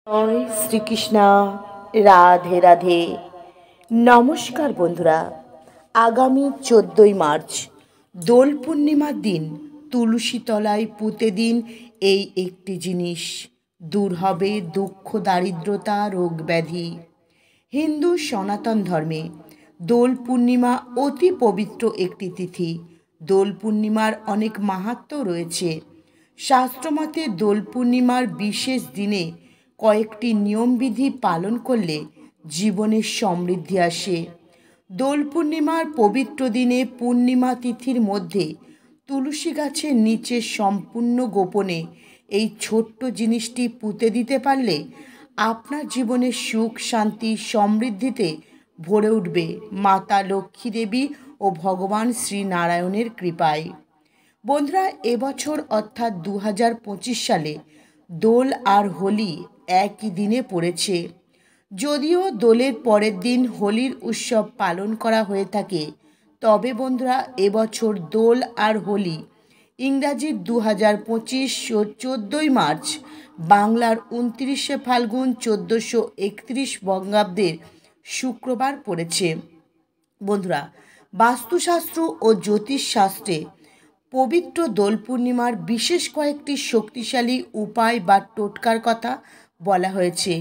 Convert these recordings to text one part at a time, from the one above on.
জয় শ্রীকৃষ্ণ। রাধে রাধে। নমস্কার বন্ধুরা। আগামী 14ই মার্চ দোল পূর্ণিমার দিন তুলসী তলায় পুঁতে দিন এই একটি জিনিস, দূর হবে দুঃখ, দারিদ্রতা, রোগ ব্যাধি। হিন্দু সনাতন ধর্মে দোল পূর্ণিমা অতি পবিত্র একটি তিথি। দোল পূর্ণিমার অনেক মাহাত্ম্য রয়েছে। শাস্ত্রমতে দোল পূর্ণিমার বিশেষ দিনে কয়েকটি নিয়মবিধি পালন করলে জীবনে সমৃদ্ধি আসে। দোল পূর্ণিমার পবিত্র দিনে পূর্ণিমা তিথির মধ্যে তুলসী গাছের নিচে সম্পূর্ণ গোপনে এই ছোট্ট জিনিসটি পুঁতে দিতে পারলে আপনার জীবনে সুখ, শান্তি, সমৃদ্ধিতে ভরে উঠবে মাতা লক্ষ্মী দেবী ও ভগবান শ্রীনারায়ণের কৃপায়। বন্ধুরা, এবছর অর্থাৎ 2025 সালে দোল আর হোলি একই দিনে পড়েছে। যদিও দোলের পরের দিন হোলির উৎসব পালন করা হয়ে থাকে, তবে বন্ধুরা এবছর দোল আর হোলি ইংরাজির 2025 14ই মার্চ, বাংলার 29শে ফাল্গুন 1431 বঙ্গাব্দের শুক্রবার পড়েছে। বন্ধুরা, বাস্তুশাস্ত্র ও জ্যোতিষশাস্ত্রে পবিত্র দোল পূর্ণিমার বিশেষ কয়েকটি শক্তিশালী উপায় বা টোটকার কথা বলা হয়েছে।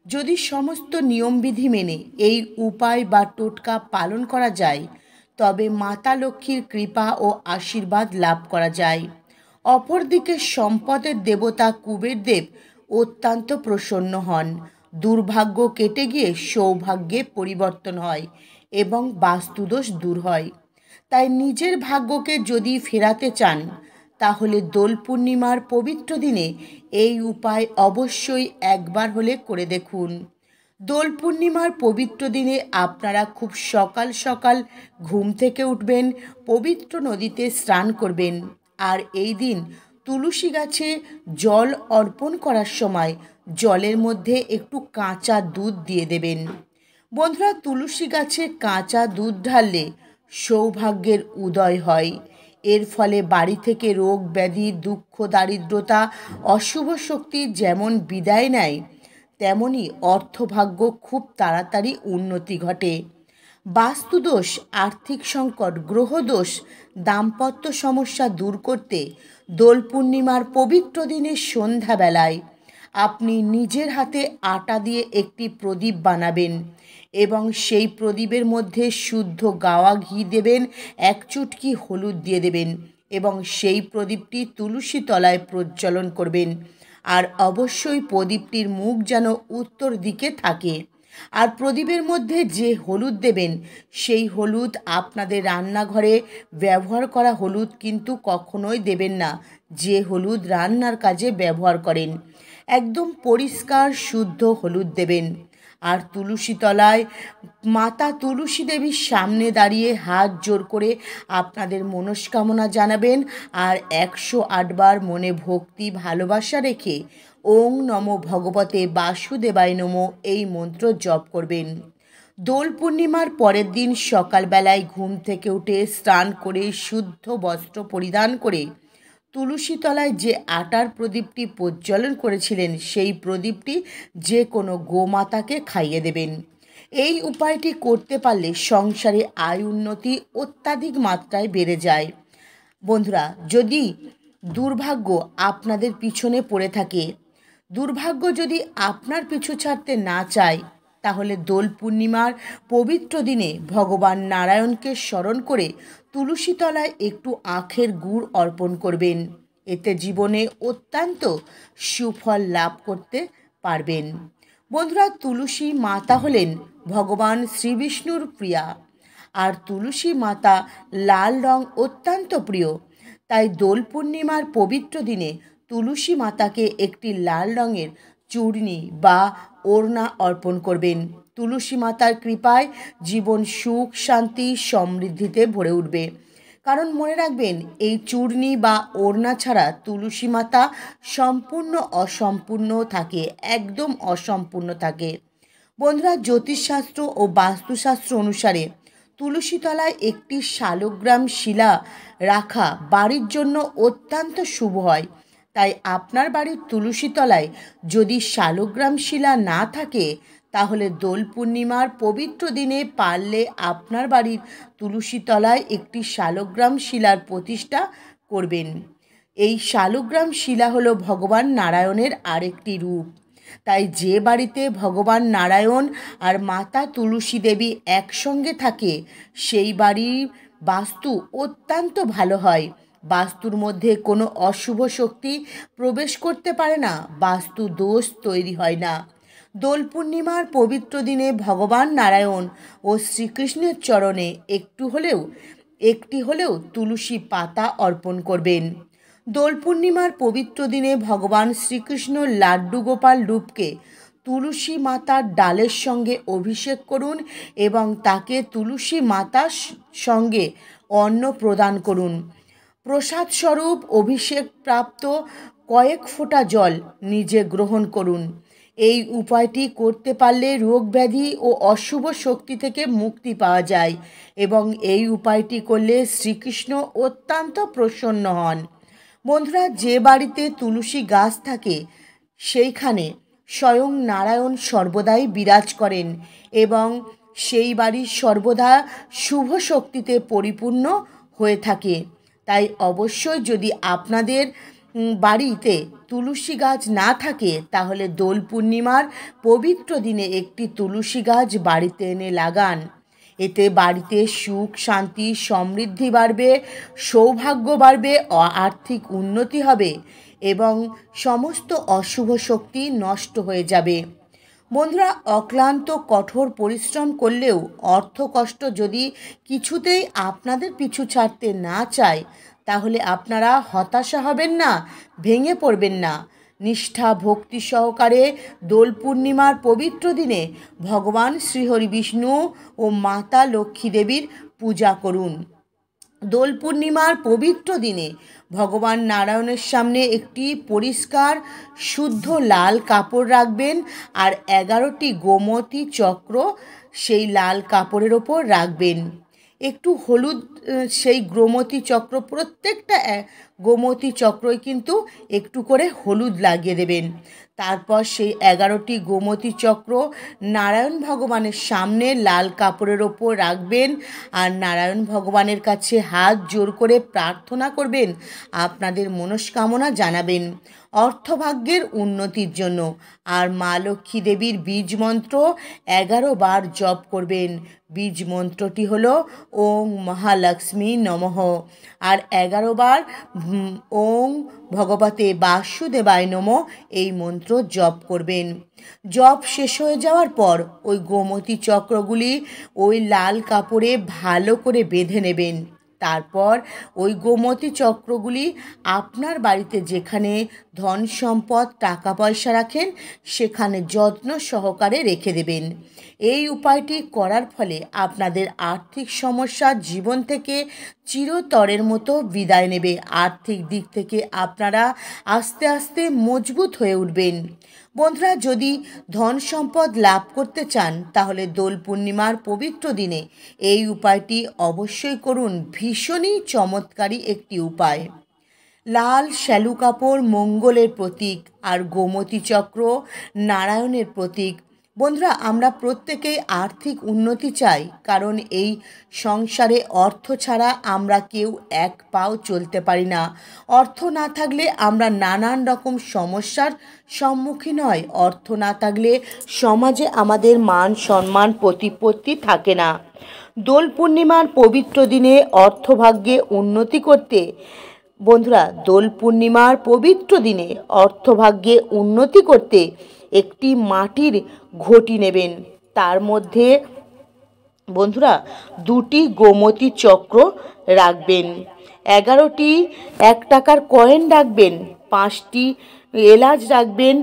যদি সমস্ত নিয়মবিধি মেনে এই উপায় বা টোটকা পালন করা যায়, তবে মাতা লক্ষ্মীর কৃপা ও আশীর্বাদ লাভ করা যায়। অপরদিকে সম্পদের দেবতা কুবের দেব অত্যন্ত প্রসন্ন হন। দুর্ভাগ্য কেটে গিয়ে সৌভাগ্যে পরিবর্তন হয় এবং বাস্তুদোষ দূর হয়। তাই নিজের ভাগ্যকে যদি ফেরাতে চান, তাহলে দোল পূর্ণিমার পবিত্র দিনে এই উপায় অবশ্যই একবার হলে করে দেখুন। দোল পূর্ণিমার পবিত্র দিনে আপনারা খুব সকাল সকাল ঘুম থেকে উঠবেন, পবিত্র নদীতে স্নান করবেন, আর এই দিন তুলসী গাছে জল অর্পণ করার সময় জলের মধ্যে একটু কাঁচা দুধ দিয়ে দেবেন। বন্ধুরা, তুলসী গাছে কাঁচা দুধ ঢাললে সৌভাগ্যের উদয় হয়। এর ফলে বাড়ি থেকে রোগ ব্যাধি, দুঃখ, দারিদ্রতা, অশুভ শক্তি যেমন বিদায় নেয়, তেমনি অর্থভাগ্য খুব তাড়াতাড়ি উন্নতি ঘটে। বাস্তুদোষ, আর্থিক সংকট, গ্রহদোষ, দাম্পত্য সমস্যা দূর করতে দোল পূর্ণিমার পবিত্র দিনের সন্ধ্যাবেলায় আপনি নিজের হাতে আটা দিয়ে একটি প্রদীপ বানাবেন এবং সেই প্রদীপের মধ্যে শুদ্ধ গাওয়া ঘি দেবেন, এক চুটকি হলুদ দিয়ে দেবেন এবং সেই প্রদীপটি তুলসী তলায় প্রজ্বলন করবেন। আর অবশ্যই প্রদীপটির মুখ যেন উত্তর দিকে থাকে। আর প্রদীপের মধ্যে যে হলুদ দেবেন, সেই হলুদ আপনাদের রান্নাঘরে ব্যবহার করা হলুদ কিন্তু কখনোই দেবেন না যে হলুদ রান্নার কাজে ব্যবহার করেন। একদম পরিষ্কার শুদ্ধ হলুদ দেবেন। আর তুলসী তলায় মাতা তুলসী দেবীর সামনে দাঁড়িয়ে হাত জোর করে আপনাদের মনস্কামনা জানাবেন আর 108 বার মনে ভক্তি ভালোবাসা রেখে ওং নমো ভগবতে বাসুদেবায় নমো এই মন্ত্র জপ করবেন। দোল পূর্ণিমার পরের দিন সকালবেলায় ঘুম থেকে উঠে স্নান করে শুদ্ধ বস্ত্র পরিধান করে তুলসী তলায় যে আটার প্রদীপটি প্রজ্বলন করেছিলেন, সেই প্রদীপটি যে কোনো গোমাতাকে খাইয়ে দেবেন। এই উপায়টি করতে পারলে সংসারে আয় উন্নতি অত্যাধিক মাত্রায় বেড়ে যায়। বন্ধুরা, যদি দুর্ভাগ্য আপনাদের পিছনে পড়ে থাকে, দুর্ভাগ্য যদি আপনার পিছু ছাড়তে না চায়, তাহলে দোল পূর্ণিমার পবিত্র দিনে ভগবান নারায়ণকে স্মরণ করে তুলসী তলায় একটু আখের গুড় অর্পণ করবেন। এতে জীবনে অত্যন্ত সুফল লাভ করতে পারবেন। বন্ধুরা, তুলসী মাতা হলেন ভগবান শ্রীবিষ্ণুর প্রিয়া, আর তুলসী মাতা লাল রং অত্যন্ত প্রিয়। তাই দোল পূর্ণিমার পবিত্র দিনে তুলসী মাতাকে একটি লাল রঙের চূর্ণি বা ওড়না অর্পণ করবেন। তুলসী মাতার কৃপায় জীবন সুখ, শান্তি, সমৃদ্ধিতে ভরে উঠবে। কারণ মনে রাখবেন, এই চূর্ণি বা ওড়না ছাড়া তুলসী মাতা সম্পূর্ণ অসম্পূর্ণ থাকে, একদম অসম্পূর্ণ থাকে। বন্ধুরা, জ্যোতিষশাস্ত্র ও বাস্তুশাস্ত্র অনুসারে তুলসী তলায় একটি শালগ্রাম শিলা রাখা বাড়ির জন্য অত্যন্ত শুভ হয়। তাই আপনার বাড়ির তুলসী তলায় যদি শালগ্রাম শিলা না থাকে তাহলে দোল পূর্ণিমার পবিত্র দিনে পারলে আপনার বাড়ির তুলসী তলায় একটি শালগ্রাম শিলার প্রতিষ্ঠা করবেন। এই শালগ্রাম শিলা হলো ভগবান নারায়ণের আরেকটি রূপ। তাই যে বাড়িতে ভগবান নারায়ণ আর মাতা তুলসী দেবী একসঙ্গে থাকে সেই বাড়ির বাস্তু অত্যন্ত ভালো হয়। বাস্তুর মধ্যে কোনো অশুভ শক্তি প্রবেশ করতে পারে না, বাস্তু দোষ তৈরি হয় না। দোল পূর্ণিমার পবিত্র দিনে ভগবান নারায়ণ ও শ্রীকৃষ্ণের চরণে একটি হলেও তুলসী পাতা অর্পণ করবেন। দোল পূর্ণিমার পবিত্র দিনে ভগবান শ্রীকৃষ্ণ লাড্ডু গোপাল রূপকে তুলসী মাতার ডালের সঙ্গে অভিষেক করুন এবং তাকে তুলসী মাতার সঙ্গে অন্ন প্রদান করুন। প্রসাদ স্বরূপ অভিষেক প্রাপ্ত কয়েক ফোঁটা জল নিজে গ্রহণ করুন। এই উপায়টি করতে পারলে রোগ ব্যাধি ও অশুভ শক্তি থেকে মুক্তি পাওয়া যায় এবং এই উপায়টি করলে শ্রীকৃষ্ণ অত্যন্ত প্রসন্ন হন। বন্ধুরা, যে বাড়িতে তুলসী গাছ থাকে সেইখানে স্বয়ং নারায়ণ সর্বদাই বিরাজ করেন এবং সেই বাড়ি সর্বদা শুভ শক্তিতে পরিপূর্ণ হয়ে থাকে। তাই অবশ্যই যদি আপনাদের বাড়িতে তুলসী গাছ না থাকে তাহলে দোল পূর্ণিমার পবিত্র দিনে একটি তুলসী গাছ বাড়িতে এনে লাগান। এতে বাড়িতে সুখ শান্তি সমৃদ্ধি বাড়বে, সৌভাগ্য বাড়বে, আর্থিক উন্নতি হবে এবং সমস্ত অশুভ শক্তি নষ্ট হয়ে যাবে। বন্ধুরা, অক্লান্ত কঠোর পরিশ্রম করলেও অর্থ কষ্ট যদি কিছুতেই আপনাদের পিছু ছাড়তে না চায় তাহলে আপনারা হতাশা হবেন না, ভেঙে পড়বেন না। নিষ্ঠা ভক্তি সহকারে দোল পূর্ণিমার পবিত্র দিনে ভগবান শ্রীহরি বিষ্ণু ও মাতা লক্ষ্মী দেবীর পূজা করুন। দোল পূর্ণিমার পবিত্র দিনে ভগবান নারায়ণের সামনে একটি পরিষ্কার শুদ্ধ লাল কাপড় রাখবেন আর 11টি গোমতী চক্র সেই লাল কাপড়ের ওপর রাখবেন। একটু হলুদ সেই গোমতী চক্র, প্রত্যেকটা গোমতী চক্রই কিন্তু একটু করে হলুদ লাগিয়ে দেবেন। তারপর সেই 11টি গোমতী চক্র নারায়ণ ভগবানের সামনে লাল কাপড়ের ওপর রাখবেন আর নারায়ণ ভগবানের কাছে হাত জোর করে প্রার্থনা করবেন, আপনাদের মনস্কামনা জানাবেন অর্থভাগ্যের উন্নতির জন্য। আর মা লক্ষ্মী দেবীর বীজ মন্ত্র 11 বার জপ করবেন। বীজ মন্ত্রটি হলো ওং মহালক্ষ্মী নমঃ আর 11 বার ওং ভগবতে বাসুদেবায় নমঃ এই মন্ত্র জপ করবেন। জপ শেষ হয়ে যাওয়ার পর ওই গোমতী চক্রগুলি ওই লাল কাপড়ে ভালো করে বেঁধে নেবেন। তারপর ওই গোমতী চক্রগুলি আপনার বাড়িতে যেখানে ধন সম্পদ টাকা পয়সা রাখেন সেখানে যত্ন সহকারে রেখে দেবেন। এই উপায়টি করার ফলে আপনাদের আর্থিক সমস্যা জীবন থেকে চিরতরের মতো বিদায় নেবে। আর্থিক দিক থেকে আপনারা আস্তে আস্তে মজবুত হয়ে উঠবেন। বন্ধুরা, যদি ধন সম্পদ লাভ করতে চান তাহলে দোল পূর্ণিমার পবিত্র দিনে এই উপায়টি অবশ্যই করুন। ভীষণই চমৎকারী একটি উপায়। লাল শ্যালু কাপড় মঙ্গলের প্রতীক আর গোমতী চক্র নারায়ণের প্রতীক। বন্ধুরা, আমরা প্রত্যেকেই আর্থিক উন্নতি চাই, কারণ এই সংসারে অর্থ ছাড়া আমরা কেউ এক পাও চলতে পারি না। অর্থ না থাকলে আমরা নানান রকম সমস্যার সম্মুখীন হই। অর্থ না থাকলে সমাজে আমাদের মান সম্মান প্রতিপত্তি থাকে না। দোল পূর্ণিমার পবিত্র দিনে অর্থভাগ্যে উন্নতি করতে বন্ধুরা, দোল পূর্ণিমার পবিত্র দিনে অর্থভাগ্যে উন্নতি করতে একটি মাটির ঘটি নেবেন। তার মধ্যে বন্ধুরা 2টি গোমতী চক্র রাখবেন, 11টি 1 টাকার কয়েন রাখবেন, 5টি এলাচ রাখবেন,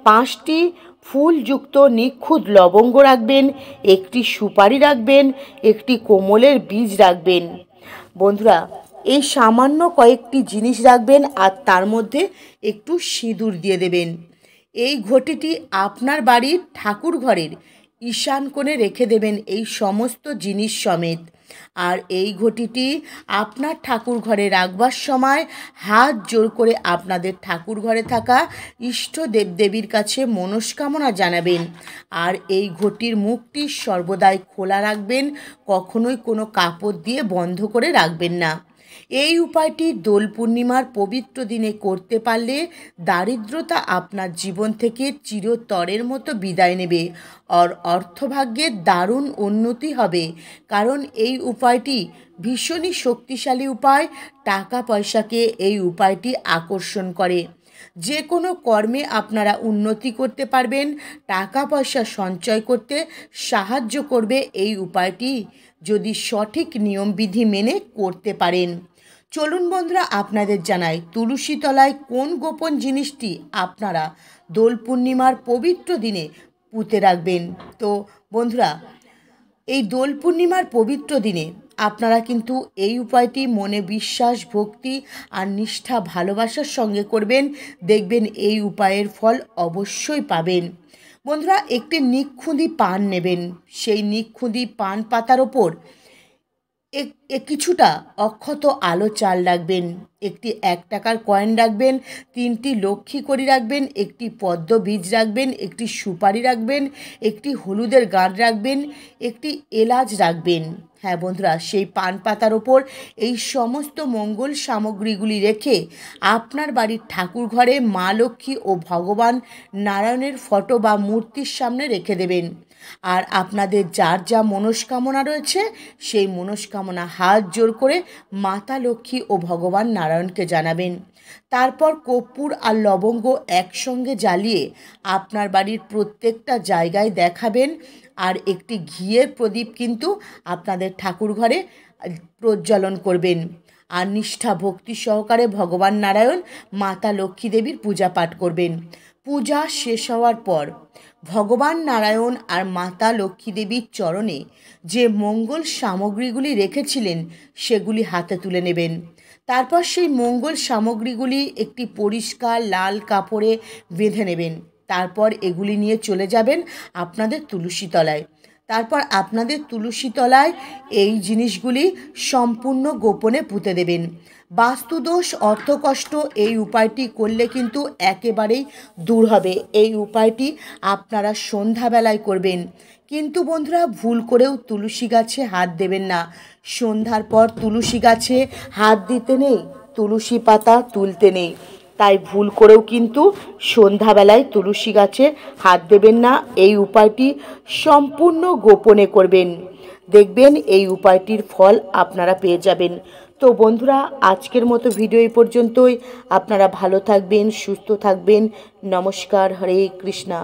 5টি ফুলযুক্ত নিখুঁত লবঙ্গ রাখবেন, একটি সুপারি রাখবেন, একটি কমলের বীজ রাখবেন। বন্ধুরা, এই সামান্য কয়েকটি জিনিস রাখবেন আর তার মধ্যে একটু সিঁদুর দিয়ে দেবেন। এই ঘটিটি আপনার বাড়ির ঠাকুর ঘরের ঈশান কোণে রেখে দেবেন এই সমস্ত জিনিস সমেত। আর এই ঘটিটি আপনার ঠাকুর ঘরে রাখবার সময় হাত জোর করে আপনাদের ঠাকুর ঘরে থাকা ইষ্ট দেবদেবীর কাছে মনস্কামনা জানাবেন। আর এই ঘটির মুখটি সর্বদাই খোলা রাখবেন, কখনোই কোনো কাপড় দিয়ে বন্ধ করে রাখবেন না। এই উপায়টি দোল পূর্ণিমার পবিত্র দিনে করতে পারলে দারিদ্রতা আপনার জীবন থেকে চিরতরের মতো বিদায় নেবে আর অর্থভাগ্যের দারুণ উন্নতি হবে। কারণ এই উপায়টি ভীষণই শক্তিশালী উপায়। টাকা পয়সাকে এই উপায়টি আকর্ষণ করে। যে কোনো কর্মে আপনারা উন্নতি করতে পারবেন, টাকা পয়সা সঞ্চয় করতে সাহায্য করবে এই উপায়টি যদি সঠিক নিয়মবিধি মেনে করতে পারেন। চলুন বন্ধুরা, আপনাদের জানাই তুলসী তলায় কোন গোপন জিনিসটি আপনারা দোল পূর্ণিমার পবিত্র দিনে পুঁতে রাখবেন। তো বন্ধুরা, এই দোল পূর্ণিমার পবিত্র দিনে আপনারা কিন্তু এই উপায়টি মনে বিশ্বাস, ভক্তি আর নিষ্ঠা, ভালোবাসার সঙ্গে করবেন। দেখবেন এই উপায়ের ফল অবশ্যই পাবেন। বন্ধুরা, একটি নিখুঁতি পান নেবেন। সেই নিখুঁতি পান পাতার ওপর কিছুটা অক্ষত আলো চাল রাখবেন, একটি 1 টাকার কয়েন রাখবেন, 3টি লক্ষ্মী কড়ি রাখবেন, একটি পদ্ম বীজ রাখবেন, একটি সুপারি রাখবেন, একটি হলুদের গাঁট রাখবেন, একটি এলাচ রাখবেন। হ্যাঁ বন্ধুরা, সেই পান পাতার ওপর এই সমস্ত মঙ্গল সামগ্রীগুলি রেখে আপনার বাড়ির ঠাকুর ঘরে মা লক্ষ্মী ও ভগবান নারায়ণের ফটো বা মূর্তির সামনে রেখে দেবেন। আর আপনাদের যার যা মনস্কামনা রয়েছে সেই মনস্কামনা হাত জোর করে মাতা লক্ষ্মী ও ভগবান নারায়ণকে জানাবেন। তারপর কর্পূর আর লবঙ্গ একসঙ্গে জ্বালিয়ে আপনার বাড়ির প্রত্যেকটা জায়গায় দেখাবেন। আর একটি ঘিয়ের প্রদীপ কিন্তু আপনাদের ঠাকুর ঘরে প্রজ্বলন করবেন। আর নিষ্ঠা ভক্তি সহকারে ভগবান নারায়ণ, মাতা লক্ষ্মী দেবীর পূজা পাঠ করবেন। পূজা শেষ হওয়ার পর ভগবান নারায়ণ আর মাতা লক্ষ্মী দেবীর চরণে যে মঙ্গল সামগ্রীগুলি রেখেছিলেন সেগুলি হাতে তুলে নেবেন। তারপর সেই মঙ্গল সামগ্রীগুলি একটি পরিষ্কার লাল কাপড়ে বেঁধে নেবেন। তারপর এগুলি নিয়ে চলে যাবেন আপনাদের তুলসী তলায়। তারপর আপনাদের তুলসী তলায় এই জিনিসগুলি সম্পূর্ণ গোপনে পুঁতে দেবেন। বাস্তুদোষ, অর্থকষ্ট এই উপায়টি করলে কিন্তু একেবারেই দূর হবে। এই উপায়টি আপনারা সন্ধ্যাবেলায় করবেন। কিন্তু বন্ধুরা, ভুল করেও তুলসী গাছে হাত দেবেন না। সন্ধ্যার পর তুলসী গাছে হাত দিতে নেই, তুলসী পাতা তুলতে নেই। তাই ভুল করেও কিন্তু সন্ধ্যাবেলায় তুলসী গাছে হাত দেবেন না। এই উপায়টি সম্পূর্ণ গোপনে করবেন। দেখবেন এই উপায়টির ফল আপনারা পেয়ে যাবেন। তো বন্ধুরা, আজকের মতো ভিডিও এই পর্যন্তই। আপনারা ভালো থাকবেন, সুস্থ থাকবেন। নমস্কার, হরে কৃষ্ণা।